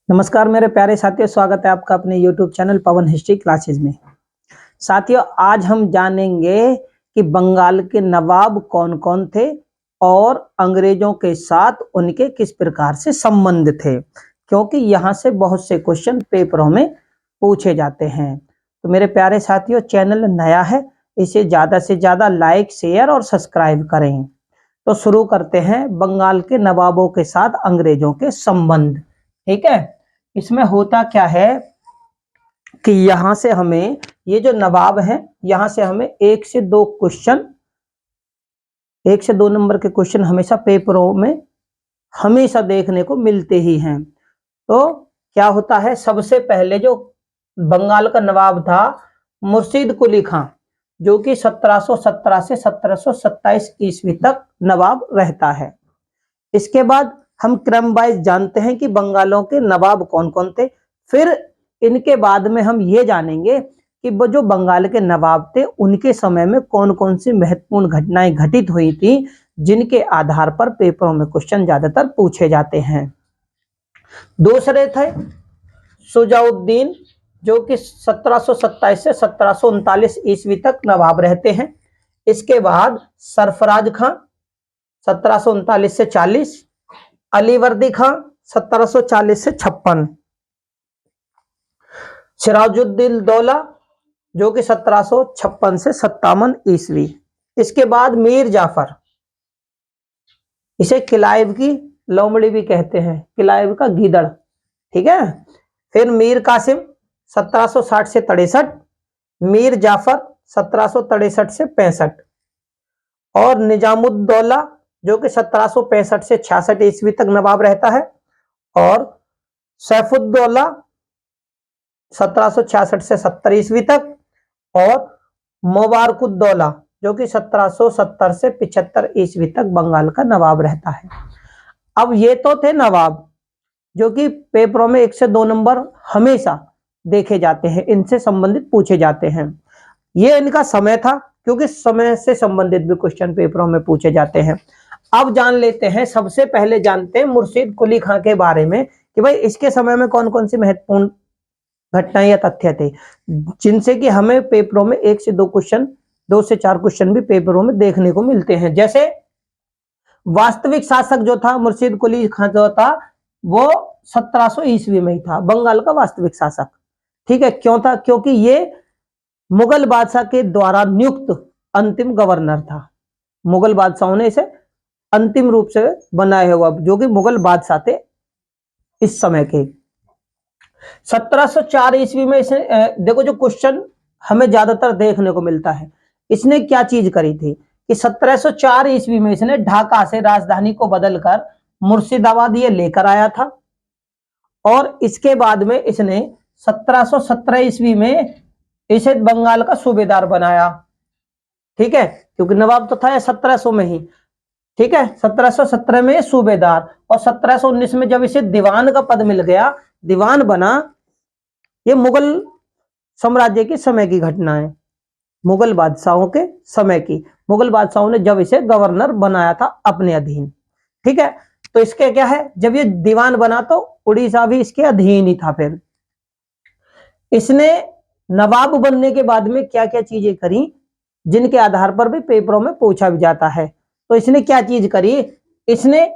नमस्कार मेरे प्यारे साथियों, स्वागत है आपका अपने YouTube चैनल पवन हिस्ट्री क्लासेस में। साथियों, आज हम जानेंगे कि बंगाल के नवाब कौन कौन थे और अंग्रेजों के साथ उनके किस प्रकार से संबंध थे, क्योंकि यहाँ से बहुत से क्वेश्चन पेपरों में पूछे जाते हैं। तो मेरे प्यारे साथियों, चैनल नया है, इसे ज़्यादा से ज़्यादा लाइक, शेयर और सब्सक्राइब करें। तो शुरू करते हैं बंगाल के नवाबों के साथ अंग्रेजों के संबंध। ठीक है, इसमें होता क्या है कि यहां से हमें ये जो नवाब हैं, यहां से हमें 1 से 2 नंबर के क्वेश्चन हमेशा पेपरों में हमेशा देखने को मिलते ही हैं। तो क्या होता है, सबसे पहले जो बंगाल का नवाब था मुर्शीद कुली खां, जो कि 1717 से 1727 ईस्वी तक नवाब रहता है। इसके बाद हम क्रम वाइज जानते हैं कि बंगालों के नवाब कौन कौन थे। फिर इनके बाद में हम ये जानेंगे कि वो जो बंगाल के नवाब थे उनके समय में कौन कौन सी महत्वपूर्ण घटनाएं घटित हुई थी, जिनके आधार पर पेपरों में क्वेश्चन ज्यादातर पूछे जाते हैं। दूसरे थे सुजाउद्दीन, जो कि 1727 से 1739 ईस्वी तक नवाब रहते हैं। इसके बाद सरफराज खां 1739 से 40, अलीवर्दी खां 1740 से 56, सिराजुद्दीन दौला जो कि 1756 से 57 ईस्वी। इसके बाद मीर जाफर, इसे किलाइव की लोमड़ी भी कहते हैं, किलाइव का गीदड़। ठीक है, फिर मीर कासिम 1760 से 63, मीर जाफर 1763 से 65, और निजामुद्दौला जो कि 1765 से 66 ईस्वी तक नवाब रहता है, और सैफुद्दौला 1766 से 70 ईस्वी तक, और मुबारकुद्दौला जो कि 1770 से 75 ईस्वी तक बंगाल का नवाब रहता है। अब ये तो थे नवाब जो कि पेपरों में 1 से 2 नंबर हमेशा देखे जाते हैं, इनसे संबंधित पूछे जाते हैं। ये इनका समय था, क्योंकि समय से संबंधित भी क्वेश्चन पेपरों में पूछे जाते हैं। अब जान लेते हैं, सबसे पहले जानते हैं मुर्शीद कुली खां के बारे में कि भाई इसके समय में कौन कौन सी महत्वपूर्ण घटनाएं या तथ्य थे, जिनसे कि हमें पेपरों में 1 से 2 क्वेश्चन, 2 से 4 क्वेश्चन भी पेपरों में देखने को मिलते हैं। जैसे वास्तविक शासक जो था मुर्शीद कुली खां जो था, वो 1700 ईस्वी में ही था बंगाल का वास्तविक शासक। ठीक है, क्यों था? क्योंकि ये मुगल बादशाह के द्वारा नियुक्त अंतिम गवर्नर था। मुगल बादशाहों ने इसे अंतिम रूप से बनाया हुआ, जो कि मुगल बादशाह थे इस समय के। 1704 ईस्वी में इसे देखो, जो क्वेश्चन हमें ज्यादातर देखने को मिलता है, इसने क्या चीज करी थी कि 1704 ईस्वी में इसने ढाका से राजधानी को बदलकर मुर्शिदाबाद ये लेकर आया था, और इसके बाद में इसने 1717 ईस्वी में इसे बंगाल का सूबेदार बनाया। ठीक है, क्योंकि नवाब तो था 1700 में ही। ठीक है, 1717 में सूबेदार, और 1719 में जब इसे दीवान का पद मिल गया, दीवान बना। ये मुगल साम्राज्य के समय की घटना है, मुगल बादशाहों के समय की। मुगल बादशाहों ने जब इसे गवर्नर बनाया था अपने अधीन। ठीक है, तो इसके क्या है, जब ये दीवान बना तो उड़ीसा भी इसके अधीन ही था। फिर इसने नवाब बनने के बाद में क्या क्या चीजें करी, जिनके आधार पर भी पेपरों में पूछा भी जाता है। तो इसने क्या चीज करी, इसने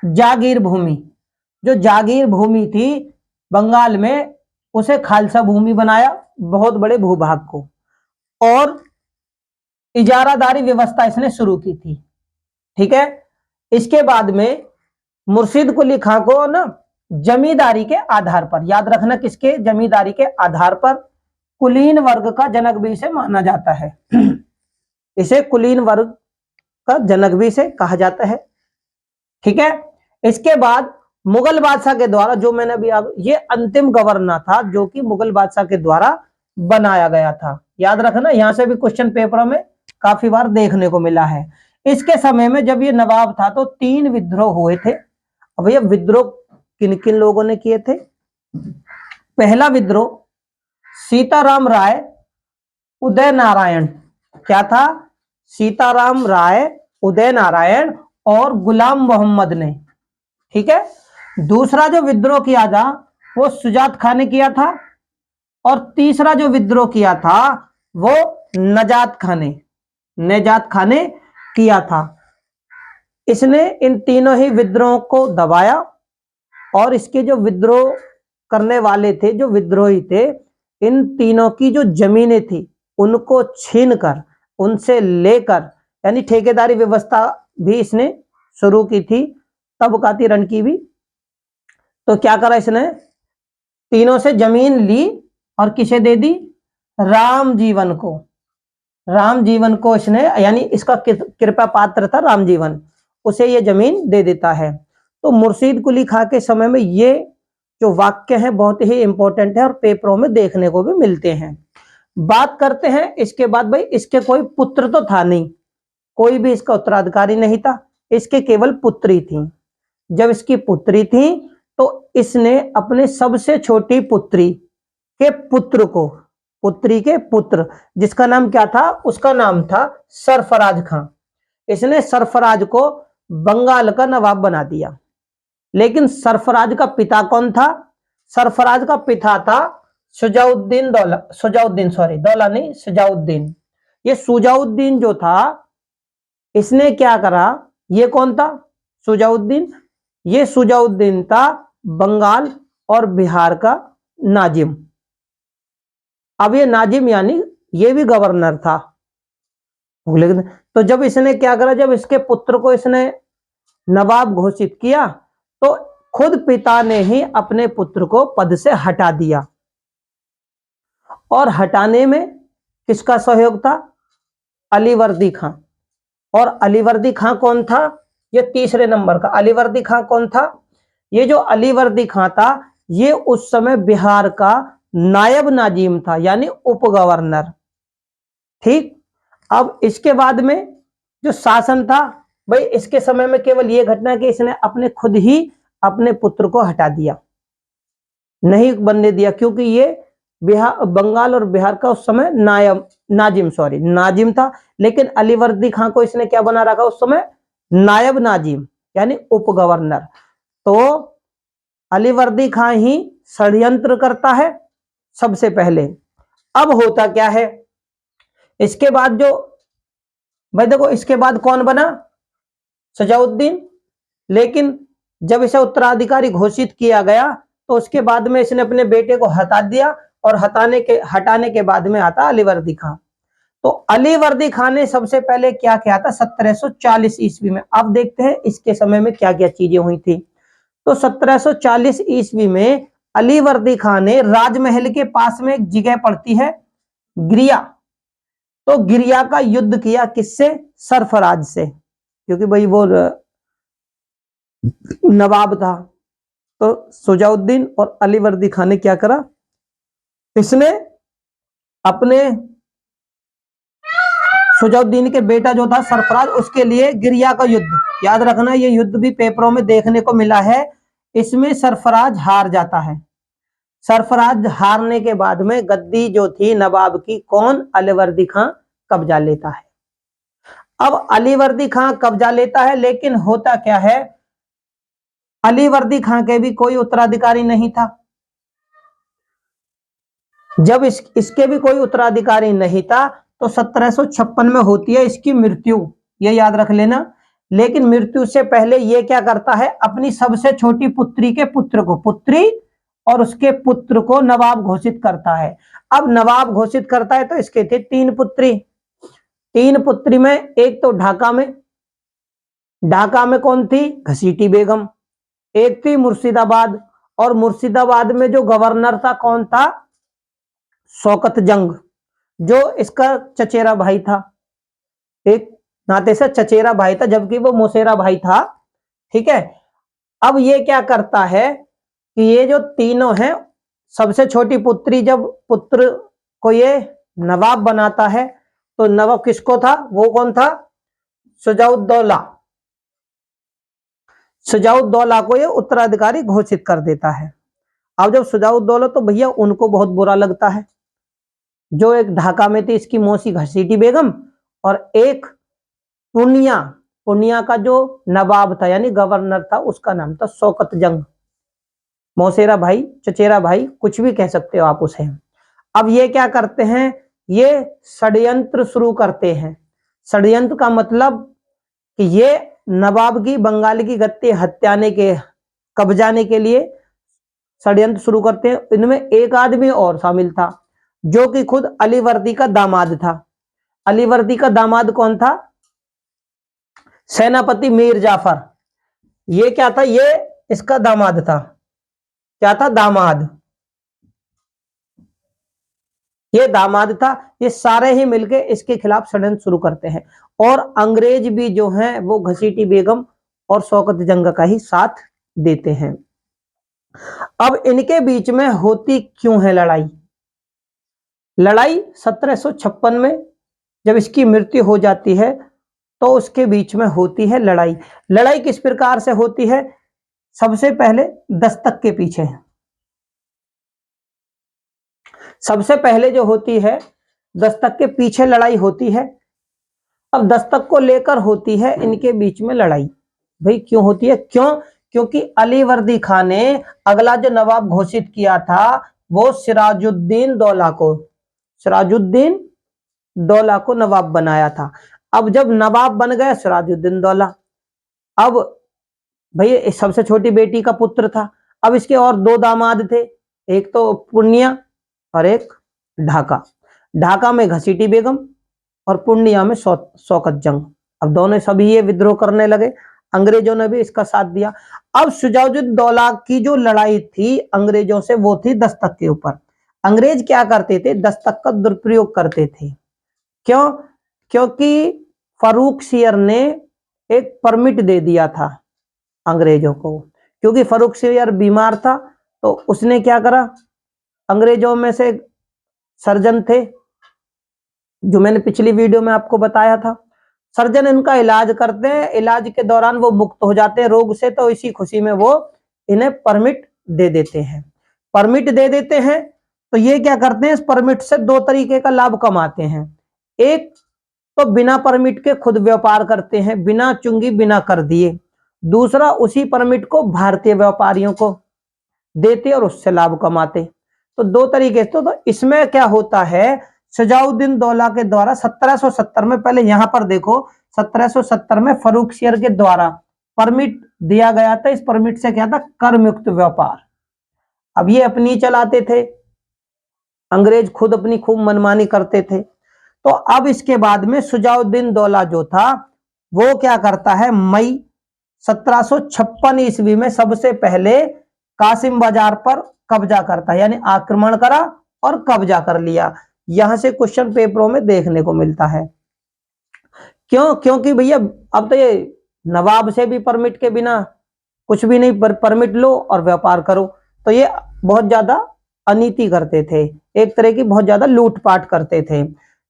जागीर भूमि, जो जागीर भूमि थी बंगाल में, उसे खालसा भूमि बनाया, बहुत बड़े भूभाग को, और इजारादारी व्यवस्था इसने शुरू की थी। ठीक है, इसके बाद में मुर्शीद कुली खां को ना जमींदारी के आधार पर, याद रखना किसके, जमींदारी के आधार पर कुलीन वर्ग का जनक भी इसे माना जाता है। इसे कुलीन वर्ग का जनक भी इसे कहा जाता है। ठीक है, इसके बाद मुगल बादशाह के द्वारा, जो मैंने अभी ये अंतिम गवर्नर था जो कि मुगल बादशाह के द्वारा बनाया गया था। याद रखना, यहां से भी क्वेश्चन पेपरों में काफी बार देखने को मिला है। इसके समय में जब ये नवाब था तो 3 विद्रोह हुए थे। अब ये विद्रोह किन किन लोगों ने किए थे? पहला विद्रोह सीताराम राय उदय नारायण, क्या था? सीताराम राय, उदय नारायण और गुलाम मोहम्मद ने। ठीक है, दूसरा जो विद्रोह किया था वो सुजात खान ने किया था, और तीसरा जो विद्रोह किया था वो नजात खान ने किया था। इसने इन तीनों ही विद्रोहों को दबाया, और इसके जो विद्रोह करने वाले थे, जो विद्रोही थे, इन तीनों की जो जमीनें थी उनको छीनकर, उनसे लेकर, यानी ठेकेदारी व्यवस्था भी इसने शुरू की थी, तबकाती रण की भी। तो क्या करा इसने, तीनों से जमीन ली और किसे दे दी, राम जीवन को इसने, यानी इसका कृपा पात्र था राम जीवन, उसे ये जमीन दे देता है। तो मुर्शीद कुली खां के समय में ये जो वाक्य है बहुत ही इंपॉर्टेंट है और पेपरों में देखने को भी मिलते हैं। बात करते हैं इसके बाद, भाई इसके कोई पुत्र तो था नहीं, कोई भी इसका उत्तराधिकारी नहीं था, इसके केवल पुत्री थी। जब इसकी पुत्री थी तो इसने अपने सबसे छोटी पुत्री के पुत्र को, पुत्री के पुत्र जिसका नाम क्या था, उसका नाम था सरफराज खां, इसने सरफराज को बंगाल का नवाब बना दिया। लेकिन सरफराज का पिता कौन था, सरफराज का पिता था सुजाउद्दीन सुजाउद्दीन। ये सुजाउद्दीन जो था, इसने क्या करा, ये कौन था सुजाउद्दीन, ये सुजाउद्दीन था बंगाल और बिहार का नाजिम। अब ये नाजिम यानी ये भी गवर्नर था। तो जब इसने क्या करा, जब इसके पुत्र को इसने नवाब घोषित किया तो खुद पिता ने ही अपने पुत्र को पद से हटा दिया। और हटाने में किसका सहयोग था, अलीवर्दी खां। और अलीवर्दी खां कौन था, ये तीसरे नंबर का अलीवर्दी खां कौन था, ये जो अलीवर्दी खां था ये उस समय बिहार का नायब नाजिम था, यानी उप गवर्नर। ठीक, अब इसके बाद में जो शासन था, भाई इसके समय में केवल ये घटना कि इसने अपने खुद ही अपने पुत्र को हटा दिया, नहीं बनने दिया, क्योंकि ये बिहार, बंगाल और बिहार का उस समय नाजिम था। लेकिन अलीवर्दी खां को इसने क्या बना रखा उस समय, नायब नाजिम यानी उप गवर्नर। तो अलीवर्दी खां ही षड्यंत्र करता है सबसे पहले। अब होता क्या है, इसके बाद जो, भाई देखो इसके बाद कौन बना, सजाउद्दीन। लेकिन जब इसे उत्तराधिकारी घोषित किया गया तो उसके बाद में इसने अपने बेटे को हटा दिया, और हटाने के बाद में आता अलीवर्दी खां। तो अलीवर्दी खां ने सबसे पहले क्या किया था 1740 ईस्वी में। अब देखते हैं इसके समय में क्या क्या चीजें हुई थी। तो 1740 ईस्वी में अलीवर्दी खां ने राजमहल के पास में एक जगह पड़ती है गिरिया, तो गिरिया का युद्ध किया, किससे, सरफराज से, क्योंकि भाई वो नवाब था। तो सुजाउद्दीन और अलीवर्दी खां ने क्या करा, इसने अपने सुजाउद्दीन के बेटा जो था सरफराज, उसके लिए गिरिया का युद्ध, याद रखना ये युद्ध भी पेपरों में देखने को मिला है। इसमें सरफराज हार जाता है। सरफराज हारने के बाद में गद्दी जो थी नवाब की, कौन, अलीवर्दी खां कब्जा लेता है। अब अलीवर्दी खां कब्जा लेता है, लेकिन होता क्या है, अलीवर्दी खां के भी कोई उत्तराधिकारी नहीं था। जब इसके भी कोई उत्तराधिकारी नहीं था तो 1756 में होती है इसकी मृत्यु, ये याद रख लेना। लेकिन मृत्यु से पहले ये क्या करता है, अपनी सबसे छोटी पुत्री के पुत्र को, पुत्री और उसके पुत्र को नवाब घोषित करता है। अब नवाब घोषित करता है तो इसके थे 3 पुत्री। 3 पुत्री में एक तो ढाका में कौन थी, घसीटी बेगम। एक थी मुर्शिदाबाद, और मुर्शिदाबाद में जो गवर्नर था कौन था, शौकत जंग, जो इसका चचेरा भाई था, एक नाते से चचेरा भाई था, जबकि वो मौसेरा भाई था। ठीक है, अब ये क्या करता है कि ये जो तीनों हैं, सबसे छोटी पुत्री, जब पुत्र को ये नवाब बनाता है तो नवाब किसको था, वो कौन था, सुजाउद्दौला को ये उत्तराधिकारी घोषित कर देता है। अब जब सुजाउद्दौला, तो भैया उनको बहुत बुरा लगता है। जो एक ढाका में थी इसकी मौसी घसीटी बेगम, और एक पूर्णिया का जो नवाब था यानी गवर्नर था, उसका नाम था शौकत जंग। मौसेरा भाई, चचेरा भाई, कुछ भी कह सकते हो आप उसे। अब ये क्या करते हैं, ये षड्यंत्र शुरू करते हैं। षड्यंत्र का मतलब कि ये नवाब की बंगाल की गद्दी हत्याने के कब्जाने के लिए षड्यंत्र शुरू करते हैं। इनमें एक आदमी और शामिल था जो कि खुद अलीवर्दी का दामाद था। अलीवर्दी का दामाद कौन था? सेनापति मीर जाफर। ये क्या था? ये इसका दामाद था। क्या था? दामाद। ये दामाद था। ये सारे ही मिलके इसके खिलाफ षड्यंत्र शुरू करते हैं और अंग्रेज भी जो हैं वो घसीटी बेगम और शौकत जंग का ही साथ देते हैं। अब इनके बीच में होती क्यों है लड़ाई? लड़ाई 1756 में जब इसकी मृत्यु हो जाती है तो उसके बीच में होती है लड़ाई। लड़ाई किस प्रकार से होती है? सबसे पहले दस्तक के पीछे, सबसे पहले जो होती है दस्तक के पीछे लड़ाई होती है। अब दस्तक को लेकर होती है इनके बीच में लड़ाई। भाई क्यों होती है? क्यों? क्योंकि अलीवर्दी खान ने अगला जो नवाब घोषित किया था वो सिराजुद्दीन दौला को, सिराजुद्दीन दौला को नवाब बनाया था। अब जब नवाब बन गया सिराजुद्दीन दौला, अब भाई सबसे छोटी बेटी का पुत्र था। अब इसके और दो दामाद थे, एक तो पूर्णिया और एक ढाका। ढाका में घसीटी बेगम और पूर्णिया में शौकत जंग। अब दोनों सभी ये विद्रोह करने लगे, अंग्रेजों ने भी इसका साथ दिया। अब सिराजुद्दौला दौला की जो लड़ाई थी अंग्रेजों से वो थी दस्तक के ऊपर। अंग्रेज क्या करते थे? दस्तक का दुरुपयोग करते थे। क्यों? क्योंकि फारूक सियर ने एक परमिट दे दिया था अंग्रेजों को। क्योंकि फारूक सियर बीमार था तो उसने क्या करा, अंग्रेजों में से सर्जन थे जो मैंने पिछली वीडियो में आपको बताया था, सर्जन इनका इलाज करते हैं। इलाज के दौरान वो मुक्त हो जाते हैं रोग से, तो इसी खुशी में वो इन्हें परमिट दे देते हैं। परमिट दे देते हैं तो ये क्या करते हैं, इस परमिट से दो तरीके का लाभ कमाते हैं। एक तो बिना परमिट के खुद व्यापार करते हैं, बिना चुंगी बिना कर दिए। दूसरा उसी परमिट को भारतीय व्यापारियों को देते और उससे लाभ कमाते। तो दो तरीके से। तो इसमें क्या होता है, सजाउद्दीन दौला के द्वारा 1770 में, पहले यहां पर देखो 1770 में फारूक सियर के द्वारा परमिट दिया गया था। इस परमिट से क्या था, कर मुक्त व्यापार। अब ये अपनी चलाते थे, अंग्रेज खुद अपनी खूब मनमानी करते थे। तो अब इसके बाद में सजाउद्दीन दौला जो था वो क्या करता है, मई 1756 ईस्वी में सबसे पहले कासिम बाजार पर कब्जा करता है, यानी आक्रमण करा और कब्जा कर लिया। यहां से क्वेश्चन पेपरों में देखने को मिलता है। क्यों? क्योंकि भैया अब तो ये नवाब से भी परमिट के बिना कुछ भी नहीं, परमिट लो और व्यापार करो। तो ये बहुत ज्यादा अनीति करते थे, एक तरह की बहुत ज्यादा लूटपाट करते थे।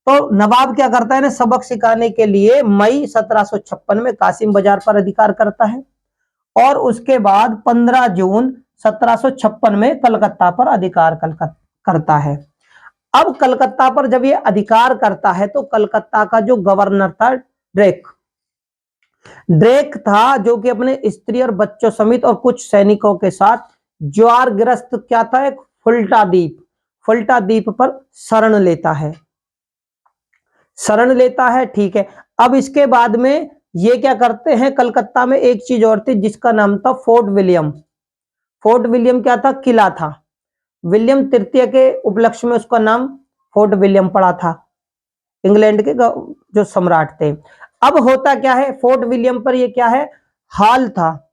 तो नवाब क्या करता है ना, सबक सिखाने के लिए मई 1756 में कासिम बाजार पर अधिकार करता है और उसके बाद 15 जून 1756 में कलकत्ता पर अधिकार करता है। अब कलकत्ता पर जब ये अधिकार करता है तो कलकत्ता का जो गवर्नर था ड्रेक था, जो कि अपने स्त्री और बच्चों समेत और कुछ सैनिकों के साथ ज्वारग्रस्त क्या था, एक फुल्टा द्वीप पर शरण लेता है, शरण लेता है। ठीक है। अब इसके बाद में ये क्या करते हैं, कलकत्ता में एक चीज और थी जिसका नाम था फोर्ट विलियम। फोर्ट विलियम क्या था, किला था। विलियम तृतीय के उपलक्ष्य में उसका नाम फोर्ट विलियम पड़ा था, इंग्लैंड के जो सम्राट थे। अब होता क्या है, फोर्ट विलियम पर ये क्या है, हाल था।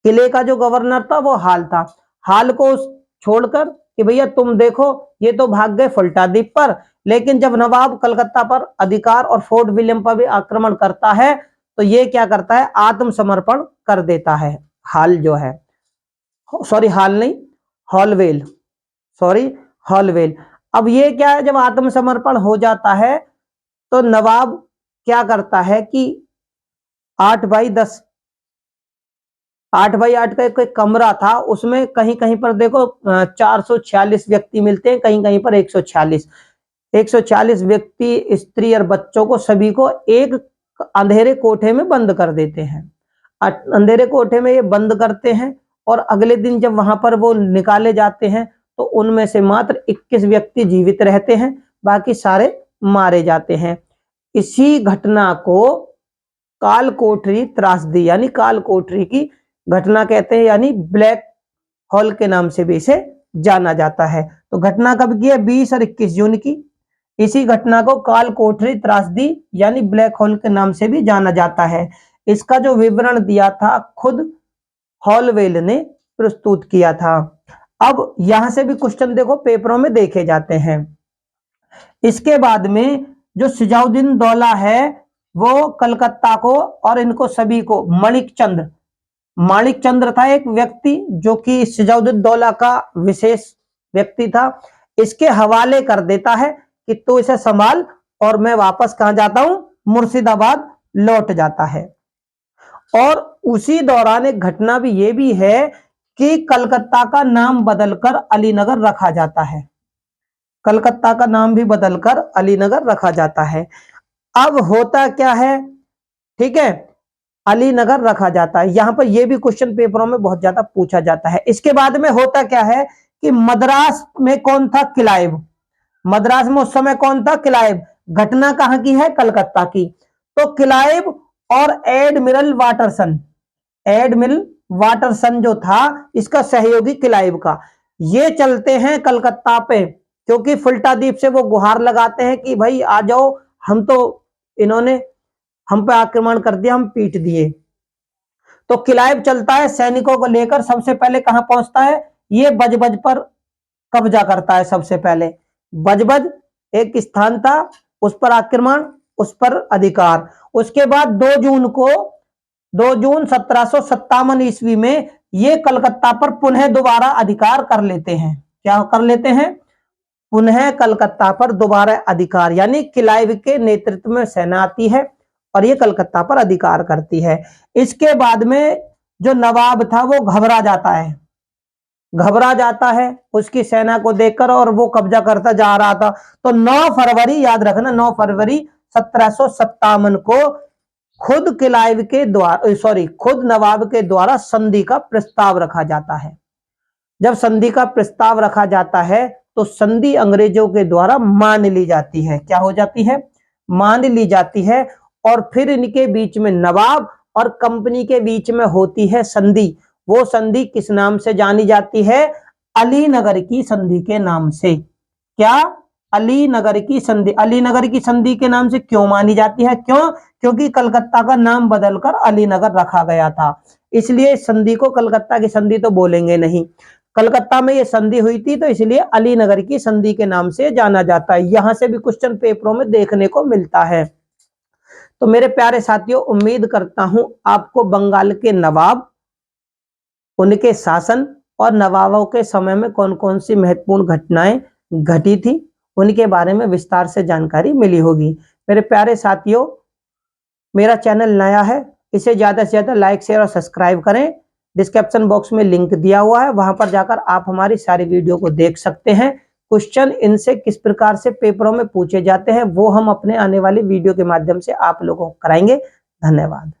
किले का जो गवर्नर था वो हाल था। हाल को छोड़कर कि भैया तुम देखो ये तो भाग गए फुल्टा द्वीप पर, लेकिन जब नवाब कलकत्ता पर अधिकार और फोर्ट विलियम पर भी आक्रमण करता है तो ये क्या करता है, आत्मसमर्पण कर देता है। हाल जो है, सॉरी हाल नहीं, हॉलवेल, सॉरी हॉलवेल। अब ये क्या है, जब आत्मसमर्पण हो जाता है तो नवाब क्या करता है कि 8x10, 8x8 का एक कमरा था, उसमें कहीं कहीं पर देखो 446 व्यक्ति मिलते हैं, कहीं कहीं पर 140 व्यक्ति, स्त्री और बच्चों को सभी को एक अंधेरे कोठे में बंद कर देते हैं। अंधेरे कोठे में ये बंद करते हैं और अगले दिन जब वहां पर वो निकाले जाते हैं तो उनमें से मात्र 21 व्यक्ति जीवित रहते हैं, बाकी सारे मारे जाते हैं। इसी घटना को काल कोठरी त्रासदी यानी काल कोठरी की घटना कहते हैं, यानी ब्लैक होल के नाम से भी इसे जाना जाता है। तो घटना कब की है? 20 और 21 जून की। इसी घटना को काल कोठरी त्रासदी यानी ब्लैक होल के नाम से भी जाना जाता है। इसका जो विवरण दिया था खुद हॉलवेल ने प्रस्तुत किया था। अब यहां से भी क्वेश्चन देखो पेपरों में देखे जाते हैं। इसके बाद में जो सिजाउद्दीन दौला है वो कलकत्ता को और इनको सभी को माणिक चंद्र था एक व्यक्ति जो कि सिजाउद्दीन दौला का विशेष व्यक्ति था, इसके हवाले कर देता है कि तू इसे संभाल, और मैं वापस कहां जाता हूं? मुर्शिदाबाद लौट जाता है। और उसी दौरान एक घटना भी ये भी है कि कलकत्ता का नाम बदलकर अलीनगर रखा जाता है। कलकत्ता का नाम भी बदलकर अलीनगर रखा जाता है। अब होता क्या है, ठीक है, अलीनगर रखा जाता है। यहां पर यह भी क्वेश्चन पेपरों में बहुत ज्यादा पूछा जाता है। इसके बाद में होता क्या है कि मद्रास में कौन था? क्लाइव। मद्रास में उस समय कौन था? क्लाइव। घटना कहां की है? कलकत्ता की। तो क्लाइव और एडमिरल वाटरसन जो था इसका सहयोगी क्लाइव का, ये चलते हैं कलकत्ता पे, क्योंकि फुल्टा द्वीप से वो गुहार लगाते हैं कि भाई आ जाओ, हम तो इन्होंने हम पे आक्रमण कर दिया, हम पीट दिए। तो क्लाइव चलता है सैनिकों को लेकर, सबसे पहले कहां पहुंचता है? ये बजबज पर कब्जा करता है। सबसे पहले बजबज एक स्थान था, उस पर आक्रमण, उस पर अधिकार। उसके बाद 2 जून 1757 ईस्वी में ये कलकत्ता पर पुनः दोबारा अधिकार कर लेते हैं। क्या कर लेते हैं? पुनः कलकत्ता पर दोबारा अधिकार, यानी क्लाइव के नेतृत्व में सेना आती है और ये कलकत्ता पर अधिकार करती है। इसके बाद में जो नवाब था वो घबरा जाता है उसकी सेना को देखकर, और वो कब्जा करता जा रहा था। तो 9 फरवरी, याद रखना, 9 फरवरी 1757 को खुद नवाब के द्वारा संधि का प्रस्ताव रखा जाता है। जब संधि का प्रस्ताव रखा जाता है तो संधि अंग्रेजों के द्वारा मान ली जाती है। क्या हो जाती है? मान ली जाती है। और फिर इनके बीच में, नवाब और कंपनी के बीच में होती है संधि। वो संधि किस नाम से जानी जाती है? अलीनगर की संधि के नाम से। क्या? अलीनगर की संधि। अलीनगर की संधि के नाम से क्यों मानी जाती है? क्यों? क्योंकि कलकत्ता का नाम बदलकर अलीनगर रखा गया था, इसलिए संधि को कलकत्ता की संधि तो बोलेंगे नहीं। कलकत्ता में ये संधि हुई थी तो इसलिए अलीनगर की संधि के नाम से जाना जाता है। यहां से भी क्वेश्चन पेपरों में देखने को मिलता है। तो मेरे प्यारे साथियों, उम्मीद करता हूं आपको बंगाल के नवाब, उनके शासन और नवाबों के समय में कौन कौन सी महत्वपूर्ण घटनाएं घटी थी उनके बारे में विस्तार से जानकारी मिली होगी। मेरे प्यारे साथियों, मेरा चैनल नया है, इसे ज्यादा से ज्यादा लाइक, शेयर और सब्सक्राइब करें। डिस्क्रिप्शन बॉक्स में लिंक दिया हुआ है, वहां पर जाकर आप हमारी सारी वीडियो को देख सकते हैं। क्वेश्चन इनसे किस प्रकार से पेपरों में पूछे जाते हैं वो हम अपने आने वाली वीडियो के माध्यम से आप लोगों को कराएंगे। धन्यवाद।